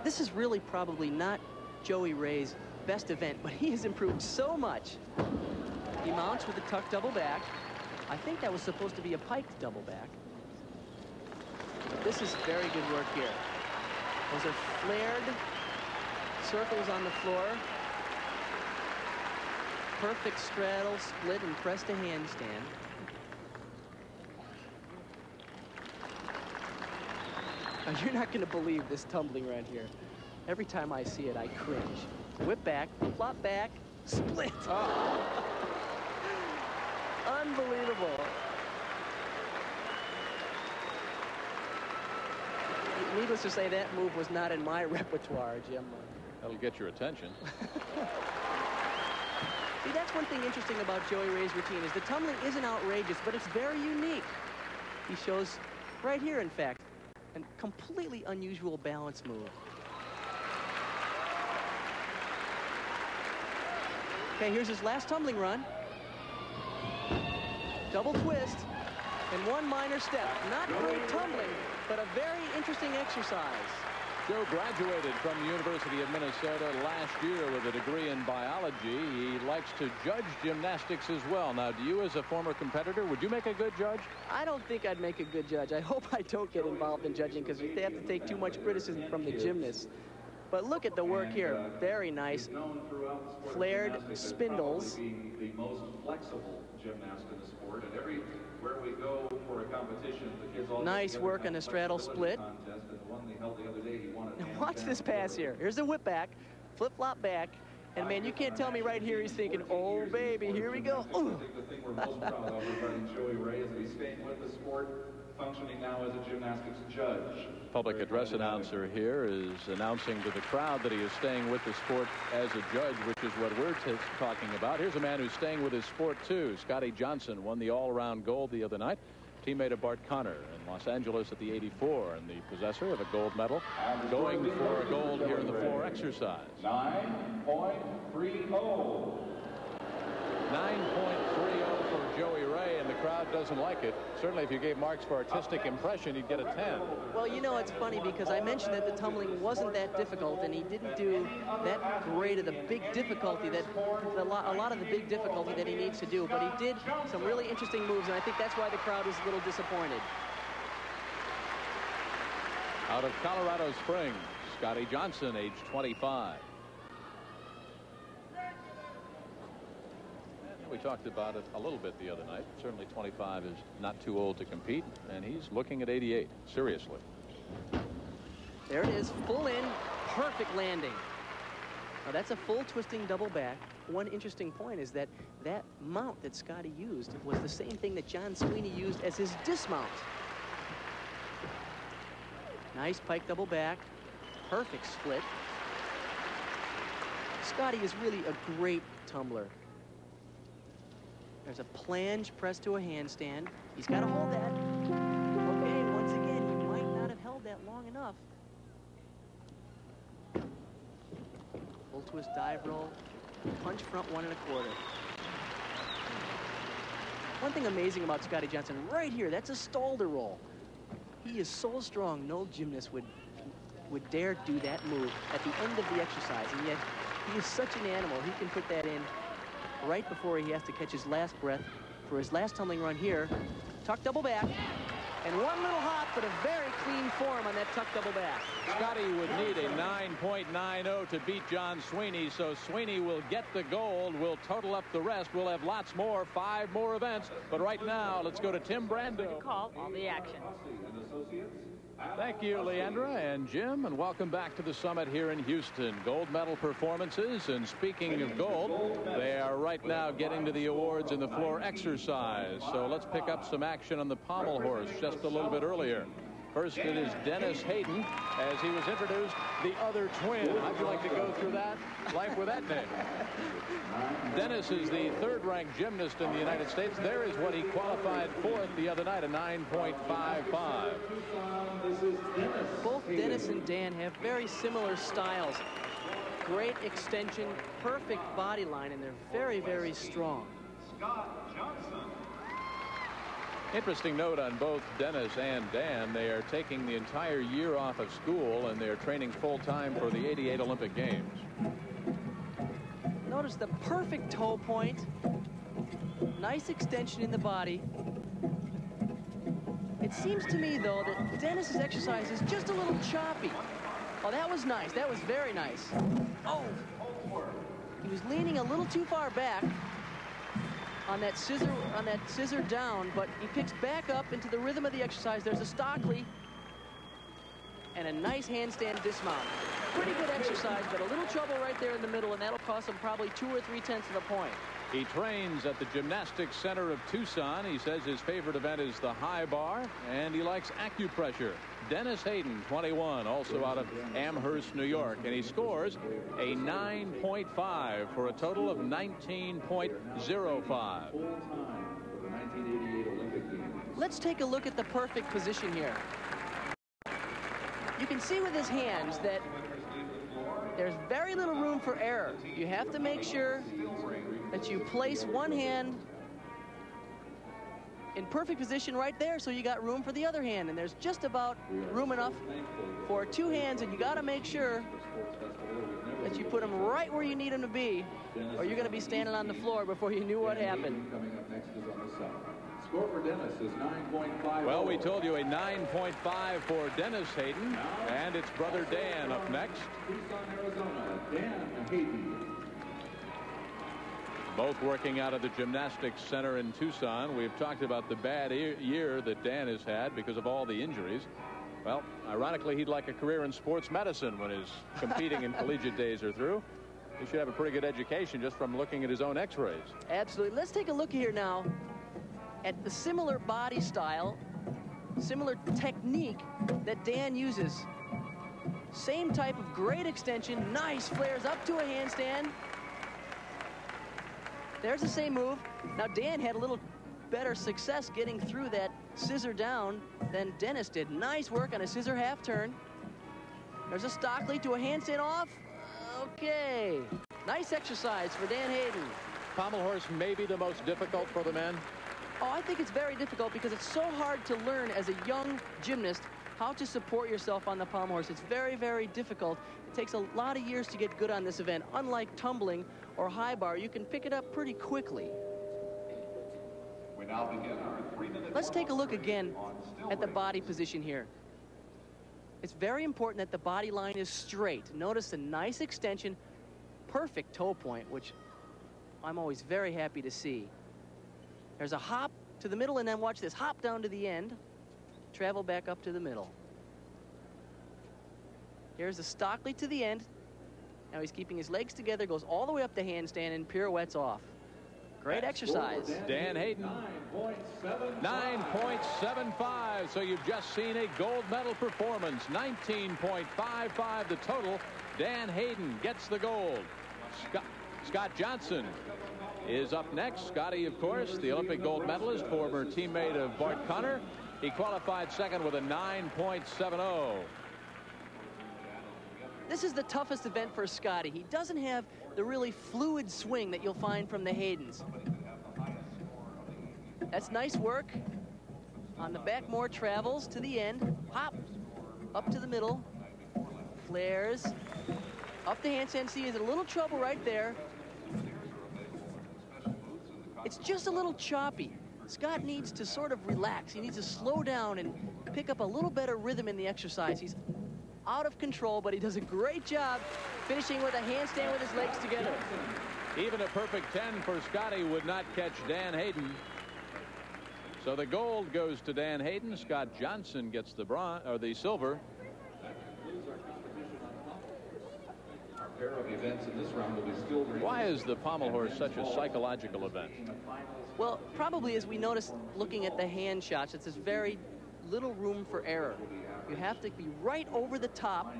This is really probably not Joey Ray's best event, but he has improved so much. He mounts with a tuck double back. I think that was supposed to be a piked double back. This is very good work here. Those are flared circles on the floor. Perfect straddle, split, and press to handstand. Now, you're not going to believe this tumbling right here. Every time I see it, I cringe. Whip back, flop back, split. Oh. Unbelievable. Needless to say, that move was not in my repertoire, Jim. That'll get your attention. See, that's one thing interesting about Joey Ray's routine is the tumbling isn't outrageous, but it's very unique. He shows right here, in fact, a completely unusual balance move. Okay, here's his last tumbling run. Double twist and one minor step. Not great tumbling, but a very interesting exercise. Joe graduated from the University of Minnesota last year with a degree in biology. He likes to judge gymnastics as well. Now, do you, as a former competitor, would you make a good judge? I don't think I'd make a good judge. I hope I don't get involved in judging because they have to take too much criticism from the gymnasts. But look at the work here. Very nice. Flared spindles. The most flexible gymnast in the sport, and everywhere we go for a competition, the kids all nice work on a straddle split. Now watch this pass here. Here's the whip back, flip flop back, and man, you can't tell me right here he's thinking, oh baby, here we go. I think the thing we're most proud of regarding Joey Ray is that he's staying with the sport, functioning now as a gymnastics judge. Public address announcer here is announcing to the crowd that he is staying with the sport as a judge, which is what we're talking about. Here's a man who's staying with his sport too. Scotty Johnson won the all-around gold the other night. Teammate of Bart Connor in Los Angeles at the 84, and the possessor of a gold medal going for a gold here in the floor exercise. 9.30. 9.30 for Joey Ray, and the crowd doesn't like it. Certainly if you gave marks for artistic impression, you'd get a 10. Well, you know, it's funny because I mentioned that the tumbling wasn't that difficult, and he didn't do that great of the big difficulty that a lot of the big difficulty that he needs to do, but he did some really interesting moves, and I think that's why the crowd is a little disappointed. Out of Colorado Springs, Scotty Johnson, age 25. We talked about it a little bit the other night. Certainly 25 is not too old to compete, and he's looking at 88, seriously. There it is, full in, perfect landing. Now that's a full twisting double back. One interesting point is that that mount that Scotty used was the same thing that John Sweeney used as his dismount. Nice pike double back, perfect split. Scotty is really a great tumbler. There's a planche pressed to a handstand. He's got to hold that. Okay, once again, he might not have held that long enough. Full twist dive roll. Punch front 1 1/4. One thing amazing about Scotty Johnson right here, that's a Stalder roll. He is so strong, no gymnast would dare do that move at the end of the exercise, and yet he is such an animal. He can put that in right before he has to catch his last breath for his last tumbling run here. Tuck double back, and one little hop, but a very clean form on that tuck double back. Scotty would need a 9.90 to beat John Sweeney, so Sweeney will get the gold. We'll total up the rest. We'll have lots more, 5 more events. But right now, let's go to Tim Brando. Call all the action. Thank you, Leandra and Jim, and welcome back to the summit here in Houston. Gold medal performances, and speaking of gold, they are right now getting to the awards in the floor exercise. So let's pick up some action on the pommel horse just a little bit earlier. First, it is Dennis Hayden, as he was introduced, the other twin. How'd you like to go through that life with that name? Dennis is the 3rd-ranked gymnast in the United States. There is what he qualified 4th the other night, a 9.55. Both Dennis and Dan have very similar styles. Great extension, perfect body line, and they're very, very strong. Interesting note on both Dennis and Dan. They are taking the entire year off of school, and they're training full-time for the '88 Olympic Games. Notice the perfect toe point. Nice extension in the body. It seems to me, though, that Dennis's exercise is just a little choppy. Oh, that was nice. That was very nice. Oh! He was leaning a little too far back on that scissor down, but he picks back up into the rhythm of the exercise. There's a Stockley and a nice handstand dismount. Pretty good exercise, but a little trouble right there in the middle, and that'll cost him probably 2 or 3/10 of a point. He trains at the Gymnastics Center of Tucson. He says his favorite event is the high bar, and he likes acupressure. Dennis Hayden, 21, also out of Amherst, New York, and he scores a 9.5 for a total of 19.05. Let's take a look at the perfect position here. You can see with his hands that there's very little room for error. You have to make sure that you place one hand in perfect position right there, so you got room for the other hand, and there's just about room enough for 2 hands, and you got to make sure that you put them right where you need them to be, or you're going to be standing on the floor before you knew what happened. Score for Dennis is 9.5. Well, we told you a 9.5 for Dennis Hayden, and it's brother Dan up next. Tucson, Arizona, Dan Hayden. Both working out of the Gymnastics Center in Tucson. We've talked about the bad year that Dan has had because of all the injuries. Well, ironically, he'd like a career in sports medicine when his competing and collegiate days are through. He should have a pretty good education just from looking at his own x-rays. Absolutely. Let's take a look here now at the similar body style, similar technique that Dan uses. Same type of great extension. Nice flares up to a handstand. There's the same move. Now Dan had a little better success getting through that scissor down than Dennis did. Nice work on a scissor half turn. There's a Stockley to a handstand off. Okay. Nice exercise for Dan Hayden. Pommel horse may be the most difficult for the men. Oh, I think it's very difficult because it's so hard to learn as a young gymnast how to support yourself on the pommel horse. It's very, very difficult. It takes a lot of years to get good on this event. Unlike tumbling or high bar, you can pick it up pretty quickly. We now begin our 3-minute. Let's take a look again at the body position here. It's very important that the body line is straight. Notice the nice extension, perfect toe point, which I'm always very happy to see. There's a hop to the middle, and then watch this. Hop down to the end. Travel back up to the middle. Here's a Stockley to the end. Now he's keeping his legs together, goes all the way up the handstand, and pirouettes off. Great exercise. Dan Hayden, 9.75. So you've just seen a gold medal performance. 19.55 the total. Dan Hayden gets the gold. Scott Johnson is up next. Scotty, of course, the Olympic gold medalist, former teammate of Bart Connor. He qualified second with a 9.70. This is the toughest event for Scotty. He doesn't have the really fluid swing that you'll find from the Haydens. That's nice work. On the back, more travels to the end. Hop up to the middle. Flares up the handstand. See, he's in a little trouble right there. It's just a little choppy. Scott needs to sort of relax. He needs to slow down and pick up a little better rhythm in the exercise. He's out of control, but he does a great job finishing with a handstand with his legs together. Even a perfect 10 for Scotty would not catch Dan Hayden. So the gold goes to Dan Hayden. Scott Johnson gets the bronze, or the silver. Our pair of events in this round will be still. Why is the pommel horse such a psychological event? Well, probably as we noticed looking at the hand shots, it's there's very little room for error. You have to be right over the top.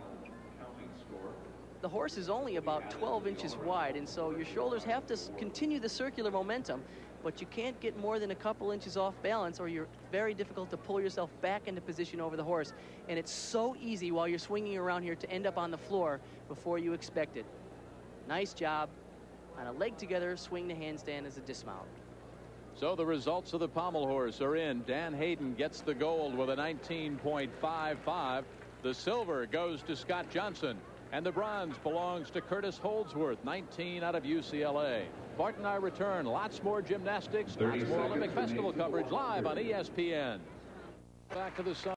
The horse is only about 12 inches wide, and so your shoulders have to continue the circular momentum, but you can't get more than a couple inches off balance, or you're very difficult to pull yourself back into position over the horse. And it's so easy while you're swinging around here to end up on the floor before you expect it. Nice job. On a leg together, swing to handstand as a dismount. So the results of the pommel horse are in. Dan Hayden gets the gold with a 19.55. The silver goes to Scott Johnson. And the bronze belongs to Curtis Holdsworth, 19 out of UCLA. Bart and I return. Lots more gymnastics, lots more Olympic Festival coverage live on ESPN. Back to the sun.